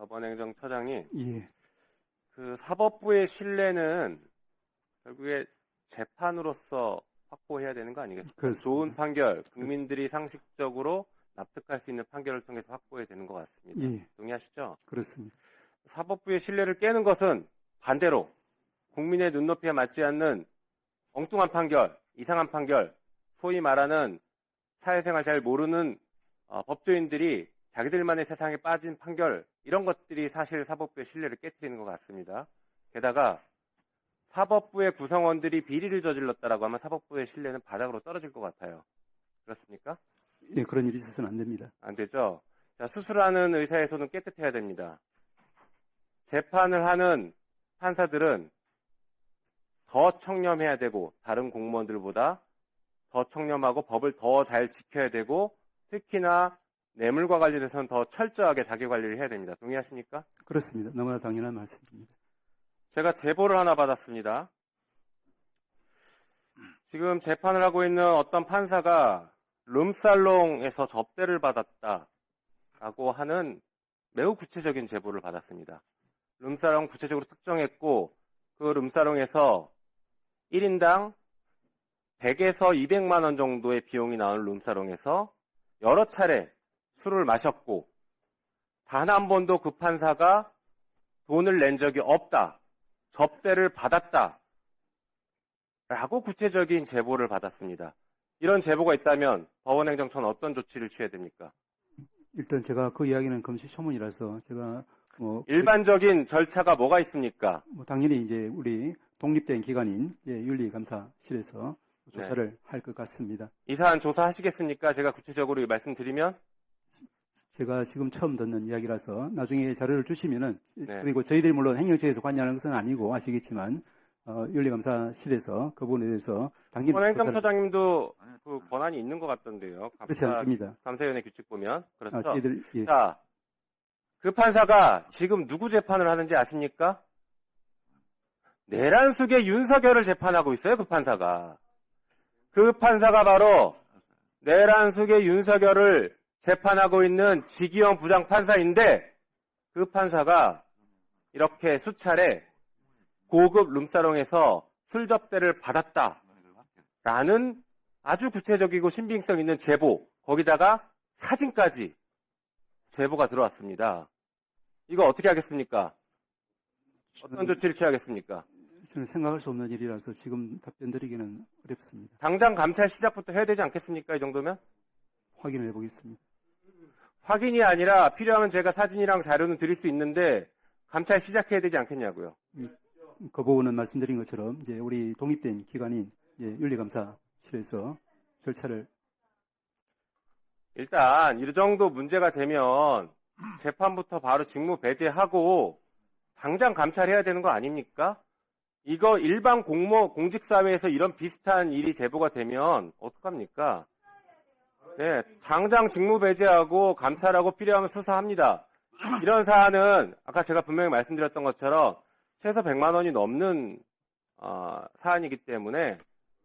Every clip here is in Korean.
법원행정처장님, 예. 그 사법부의 신뢰는 결국에 재판으로서 확보해야 되는 거 아니겠습니까? 그렇습니다. 좋은 판결, 국민들이 상식적으로 납득할 수 있는 판결을 통해서 확보해야 되는 것 같습니다. 예. 동의하시죠? 그렇습니다. 사법부의 신뢰를 깨는 것은 반대로 국민의 눈높이에 맞지 않는 엉뚱한 판결, 이상한 판결, 소위 말하는 사회생활 잘 모르는 법조인들이 자기들만의 세상에 빠진 판결, 이런 것들이 사실 사법부의 신뢰를 깨트리는 것 같습니다. 게다가 사법부의 구성원들이 비리를 저질렀다라고 하면 사법부의 신뢰는 바닥으로 떨어질 것 같아요. 그렇습니까? 예, 그런 일이 있어서는 안 됩니다. 안 되죠? 자, 수술하는 의사의 손은 깨끗해야 됩니다. 재판을 하는 판사들은 더 청렴해야 되고, 다른 공무원들보다 더 청렴하고 법을 더 잘 지켜야 되고, 특히나 뇌물과 관련해서는 더 철저하게 자기 관리를 해야 됩니다. 동의하십니까? 그렇습니다. 너무나 당연한 말씀입니다. 제가 제보를 하나 받았습니다. 지금 재판을 하고 있는 어떤 판사가 룸살롱에서 접대를 받았다라고 하는 매우 구체적인 제보를 받았습니다. 룸살롱 구체적으로 특정했고, 그 룸살롱에서 1인당 100에서 200만 원 정도의 비용이 나오는 룸살롱에서 여러 차례 술을 마셨고, 단 한 번도 그 판사가 돈을 낸 적이 없다, 접대를 받았다 라고 구체적인 제보를 받았습니다. 이런 제보가 있다면 법원행정처는 어떤 조치를 취해야 됩니까? 일단 제가 그 이야기는 금시초문이라서 제가 일반적인 절차가 뭐가 있습니까? 당연히 이제 우리 독립된 기관인 윤리감사실에서 조사를 할 것 같습니다. 이 사안 조사하시겠습니까? 제가 구체적으로 말씀드리면? 제가 지금 처음 듣는 이야기라서 나중에 자료를 주시면은, 네. 그리고 저희들이 물론 행정처에서 관여하는 것은 아니고 아시겠지만 윤리감사실에서 그 부분에 대해서 당연히 법원행정처장님도 그 권한이 있는 것 같던데요. 그렇지 않습니다. 감사위원회 규칙 보면. 그렇죠. 예. 자, 그 판사가 지금 누구 재판을 하는지 아십니까? 내란숙의 윤석열을 재판하고 있어요. 그 판사가. 그 판사가 바로 내란숙의 윤석열을 재판하고 있는 지기영 부장판사인데, 그 판사가 이렇게 수차례 고급 룸사롱에서 술 접대를 받았다라는 아주 구체적이고 신빙성 있는 제보, 거기다가 사진까지 제보가 들어왔습니다. 이거 어떻게 하겠습니까? 어떤 조치를 취하겠습니까? 저는 생각할 수 없는 일이라서 지금 답변 드리기는 어렵습니다. 당장 감찰 시작부터 해야 되지 않겠습니까? 이 정도면? 확인을 해보겠습니다. 확인이 아니라 필요하면 제가 사진이랑 자료는 드릴 수 있는데 감찰 시작해야 되지 않겠냐고요. 그 부분은 말씀드린 것처럼 이제 우리 독립된 기관인 윤리감사실에서 절차를 일단 이 정도 문제가 되면 재판부터 바로 직무 배제하고 당장 감찰해야 되는 거 아닙니까? 이거 일반 공직사회에서 이런 비슷한 일이 제보가 되면 어떡합니까? 네, 당장 직무 배제하고 감찰하고 필요하면 수사합니다. 이런 사안은 아까 제가 분명히 말씀드렸던 것처럼 최소 100만 원이 넘는 사안이기 때문에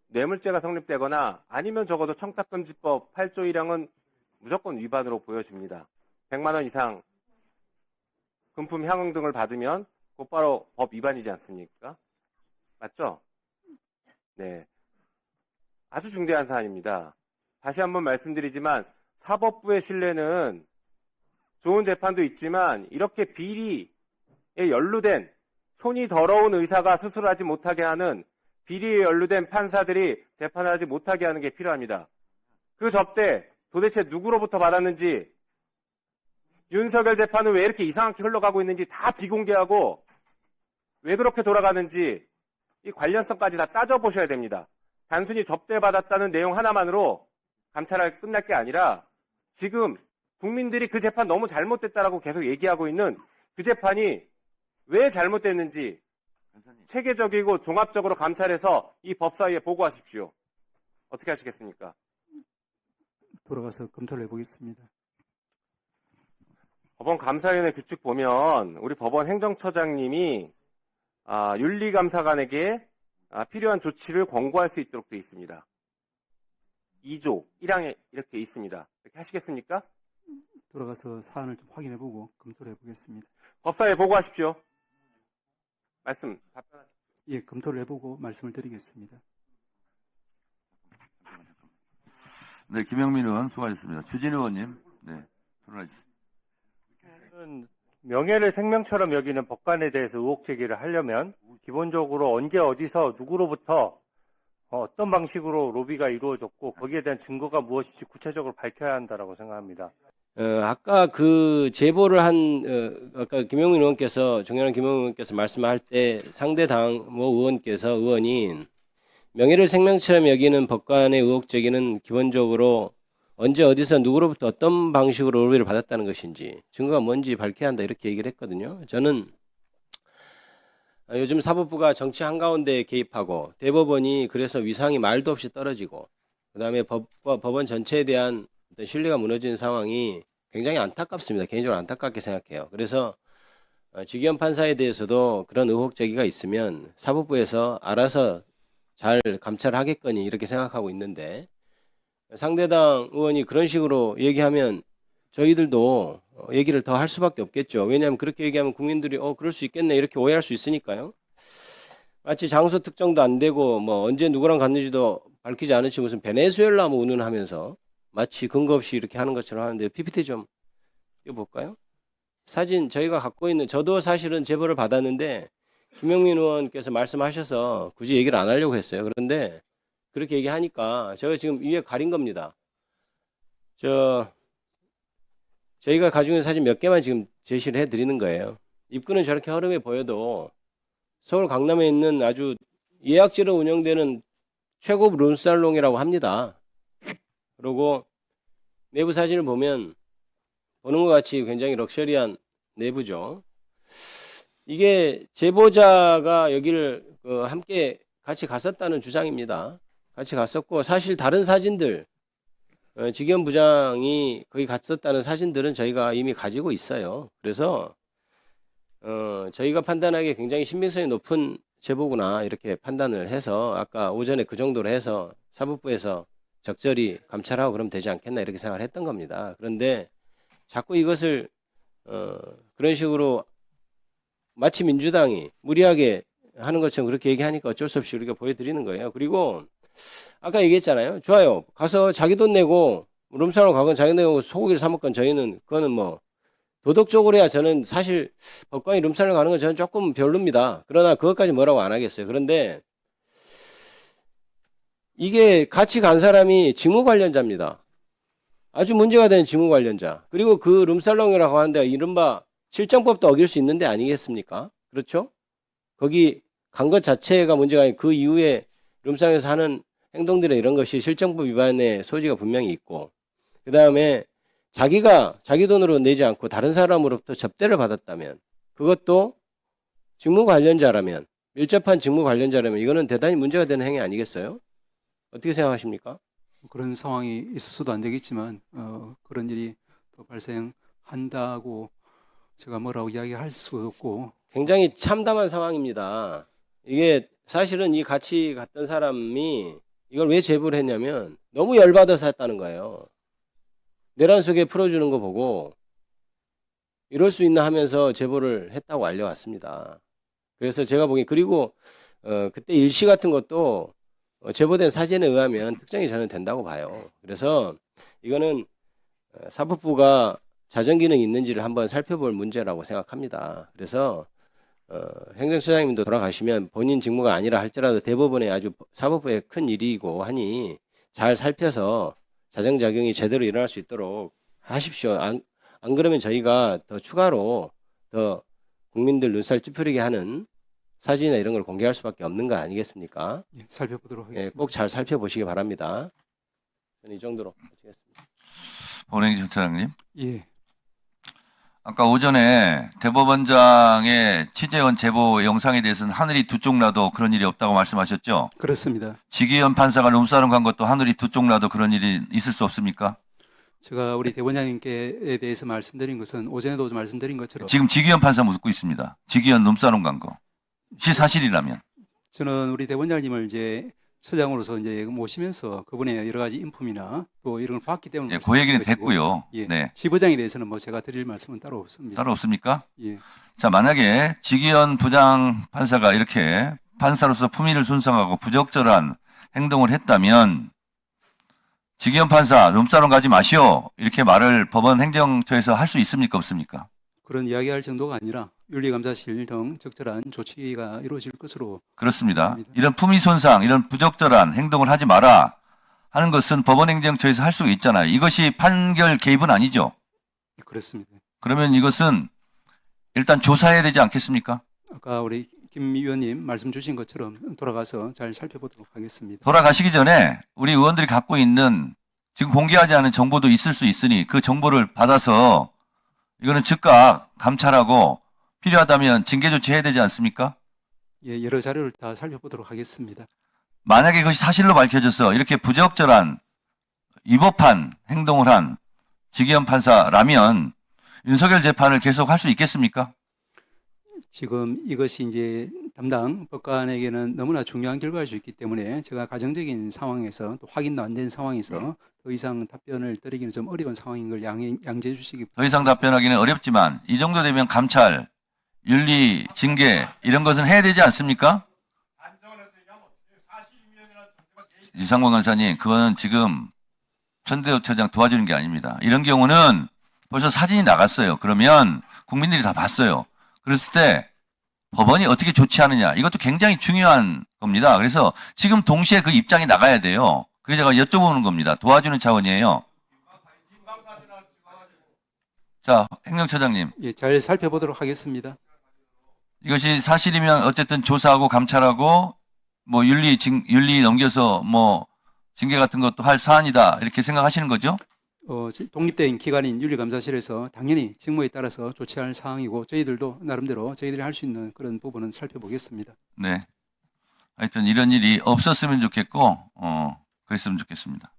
뇌물죄가 성립되거나 아니면 적어도 청탁금지법 8조 1항은 무조건 위반으로 보여집니다. 100만 원 이상 금품 향응 등을 받으면 곧바로 법 위반이지 않습니까? 맞죠? 네, 아주 중대한 사안입니다. 다시 한번 말씀드리지만 사법부의 신뢰는 좋은 재판도 있지만 이렇게 비리에 연루된 손이 더러운 의사가 수술하지 못하게 하는 비리에 연루된 판사들이 재판을 하지 못하게 하는 게 필요합니다. 그 접대 도대체 누구로부터 받았는지, 윤석열 재판은 왜 이렇게 이상하게 흘러가고 있는지 다 비공개하고 왜 그렇게 돌아가는지 이 관련성까지 다 따져보셔야 됩니다. 단순히 접대받았다는 내용 하나만으로 감찰이 끝날 게 아니라 지금 국민들이 그 재판 너무 잘못됐다라고 계속 얘기하고 있는 그 재판이 왜 잘못됐는지 체계적이고 종합적으로 감찰해서 이 법사위에 보고하십시오. 어떻게 하시겠습니까? 돌아가서 검토를 해보겠습니다. 법원 감사위원회 규칙 보면 우리 법원 행정처장님이 윤리감사관에게 필요한 조치를 권고할 수 있도록 되어 있습니다. 2조 1항에 이렇게 있습니다. 이렇게 하시겠습니까? 돌아가서 사안을 좀 확인해보고 검토를 해보겠습니다. 법사에 보고하십시오. 말씀 답변하십시오. 예, 검토를 해보고 말씀을 드리겠습니다. 네, 김영민 의원 수고하셨습니다. 주진 의원님, 네, 토론해 주세요. 명예를 생명처럼 여기는 법관에 대해서 의혹 제기를 하려면 기본적으로 언제 어디서 누구로부터 어떤 방식으로 로비가 이루어졌고 거기에 대한 증거가 무엇인지 구체적으로 밝혀야 한다라고 생각합니다. 아까 그 제보를 아까 김영민 의원께서, 정연한 김영민 의원께서 말씀할 때 상대 당 의원이 명예를 생명처럼 여기는 법관의 의혹 제기는 기본적으로 언제 어디서 누구로부터 어떤 방식으로 로비를 받았다는 것인지 증거가 뭔지 밝혀야 한다 이렇게 얘기를 했거든요. 저는 요즘 사법부가 정치 한가운데 개입하고 대법원이 그래서 위상이 말도 없이 떨어지고 그다음에 법원 전체에 대한 어떤 신뢰가 무너지는 상황이 굉장히 안타깝습니다. 개인적으로 안타깝게 생각해요. 그래서 지기현 판사에 대해서도 그런 의혹 제기가 있으면 사법부에서 알아서 잘 감찰하겠거니 이렇게 생각하고 있는데 상대당 의원이 그런 식으로 얘기하면 저희들도 얘기를 더 할 수밖에 없겠죠. 왜냐하면 그렇게 얘기하면 국민들이 그럴 수 있겠네 이렇게 오해할 수 있으니까요. 마치 장소 특정도 안 되고 뭐 언제 누구랑 갔는지도 밝히지 않은 채 무슨 베네수엘라 뭐 운운하면서 마치 근거 없이 이렇게 하는 것처럼 하는데 PPT 좀 띄워볼까요? 사진 저희가 갖고 있는 저도 사실은 제보를 받았는데 김영민 의원께서 말씀하셔서 굳이 얘기를 안 하려고 했어요. 그런데 그렇게 얘기하니까 제가 지금 위에 가린 겁니다. 저희가 가지고 있는 사진 몇 개만 지금 제시를 해드리는 거예요. 입구는 저렇게 허름해 보여도 서울 강남에 있는 아주 예약제로 운영되는 최고급 룸살롱이라고 합니다. 그리고 내부 사진을 보면 보는 것 같이 굉장히 럭셔리한 내부죠. 이게 제보자가 여기를 함께 같이 갔었다는 주장입니다. 같이 갔었고 사실 다른 사진들 지기현 부장이 거기 갔었다는 사진들은 저희가 이미 가지고 있어요. 그래서 저희가 판단하기에 굉장히 신빙성이 높은 제보구나 이렇게 판단을 해서 아까 오전에 그 정도로 해서 사법부에서 적절히 감찰하고 그러면 되지 않겠나 이렇게 생각을 했던 겁니다. 그런데 자꾸 이것을 그런 식으로 마치 민주당이 무리하게 하는 것처럼 그렇게 얘기하니까 어쩔 수 없이 우리가 보여드리는 거예요. 그리고 아까 얘기했잖아요. 좋아요. 가서 자기 돈 내고 룸사롱 가건 자기 돈 내고 소고기를 사 먹건 저희는 그거는 뭐 도덕적으로 해야 저는 사실 법관이 룸사롱 가는 건 저는 조금 별로입니다. 그러나 그것까지 뭐라고 안 하겠어요. 그런데 이게 같이 간 사람이 직무 관련자입니다. 아주 문제가 되는 직무 관련자. 그리고 그 룸살롱이라고 하는데 이른바 실정법도 어길 수 있는 데 아니겠습니까? 그렇죠? 거기 간 것 자체가 문제가 아니고 그 이후에 룸살롱에서 하는 행동들이 이런 것이 실정법 위반의 소지가 분명히 있고 그 다음에 자기가 자기 돈으로 내지 않고 다른 사람으로부터 접대를 받았다면 그것도 직무 관련자라면 밀접한 직무 관련자라면 이거는 대단히 문제가 되는 행위 아니겠어요? 어떻게 생각하십니까? 그런 상황이 있어서도 안 되겠지만 그런 일이 또 발생한다고 제가 뭐라고 이야기할 수가 없고 굉장히 참담한 상황입니다. 이게 사실은 이 같이 갔던 사람이 이걸 왜 제보를 했냐면 너무 열받아서 했다는 거예요. 내란 속에 풀어주는 거 보고 이럴 수 있나 하면서 제보를 했다고 알려왔습니다. 그래서 제가 보기 그리고 그때 일시 같은 것도 제보된 사진에 의하면 특정이 저는 된다고 봐요. 그래서 이거는 사법부가 자정기능이 있는지를 한번 살펴볼 문제라고 생각합니다. 그래서 행정처장님도 돌아가시면 본인 직무가 아니라 할지라도 대법원의 아주 사법부의 큰 일이고 하니 잘 살펴서 자정작용이 제대로 일어날 수 있도록 하십시오. 안 그러면 저희가 더 추가로 더 국민들 눈살 찌푸리게 하는 사진이나 이런 걸 공개할 수밖에 없는 거 아니겠습니까? 예, 살펴보도록 예, 하겠습니다. 꼭 잘 살펴보시기 바랍니다. 저는 이 정도로 마치겠습니다. 본행정처장님. 예, 아까 오전에 대법원장의 취재원 제보 영상에 대해서는 하늘이 두 쪽 나도 그런 일이 없다고 말씀하셨죠? 그렇습니다. 지기현 판사가 룸사롱 간 것도 하늘이 두 쪽 나도 그런 일이 있을 수 없습니까? 제가 우리 대법원장님께 대해서 말씀드린 것은 오전에도 말씀드린 것처럼 지금 지기현 판사 묻고 있습니다. 지기현 룸사롱 간 거. 사실이라면. 저는 우리 대법원장님을 이제 처장으로서 이제 모시면서 그분의 여러 가지 인품이나 또 이런 걸 봤기 때문에 예, 그 얘기는 말씀드린 것이고, 됐고요. 예, 네. 지부장에 대해서는 뭐 제가 드릴 말씀은 따로 없습니다. 따로 없습니까? 예. 자, 만약에 지기현 부장 판사가 이렇게 판사로서 품위를 손상하고 부적절한 행동을 했다면 지기현 판사 룸사롱 가지 마시오 이렇게 말을 법원 행정처에서 할 수 있습니까? 없습니까? 그런 이야기할 정도가 아니라 윤리감사실 등 적절한 조치가 이루어질 것으로 그렇습니다. 맞습니다. 이런 품위 손상, 이런 부적절한 행동을 하지 마라 하는 것은 법원 행정처에서 할 수가 있잖아요. 이것이 판결 개입은 아니죠. 그렇습니다. 그러면 이것은 일단 조사해야 되지 않겠습니까? 아까 우리 김 위원님 말씀 주신 것처럼 돌아가서 잘 살펴보도록 하겠습니다. 돌아가시기 전에 우리 의원들이 갖고 있는 지금 공개하지 않은 정보도 있을 수 있으니 그 정보를 받아서 이거는 즉각 감찰하고 필요하다면 징계 조치해야 되지 않습니까? 예, 여러 자료를 다 살펴보도록 하겠습니다. 만약에 그것이 사실로 밝혀져서 이렇게 부적절한 위법한 행동을 한 지기현 판사라면 윤석열 재판을 계속 할 수 있겠습니까? 지금 이것이 이제 담당 법관에게는 너무나 중요한 결과일 수 있기 때문에 제가 가정적인 상황에서 또 확인도 안 된 상황에서 더 이상 답변을 드리기는 좀 어려운 상황인 걸 양해해 주시기 더 이상 답변하기는 어렵지만 이 정도 되면 감찰, 윤리, 징계 이런 것은 해야 되지 않습니까? 이상권 간사님, 그거는 지금 천대호 처장 도와주는 게 아닙니다. 이런 경우는 벌써 사진이 나갔어요. 그러면 국민들이 다 봤어요. 그랬을 때 법원이 어떻게 조치하느냐 이것도 굉장히 중요한 겁니다. 그래서 지금 동시에 그 입장이 나가야 돼요. 그래서 제가 여쭤보는 겁니다. 도와주는 차원이에요. 자, 행정처장님. 예, 잘 살펴보도록 하겠습니다. 이것이 사실이면 어쨌든 조사하고 감찰하고 뭐 윤리 넘겨서 뭐 징계 같은 것도 할 사안이다 이렇게 생각하시는 거죠? 독립된 기관인 윤리감사실에서 당연히 직무에 따라서 조치할 사항이고 저희들도 나름대로 저희들이 할 수 있는 그런 부분은 살펴보겠습니다. 네. 하여튼 이런 일이 없었으면 좋겠고 그랬으면 좋겠습니다.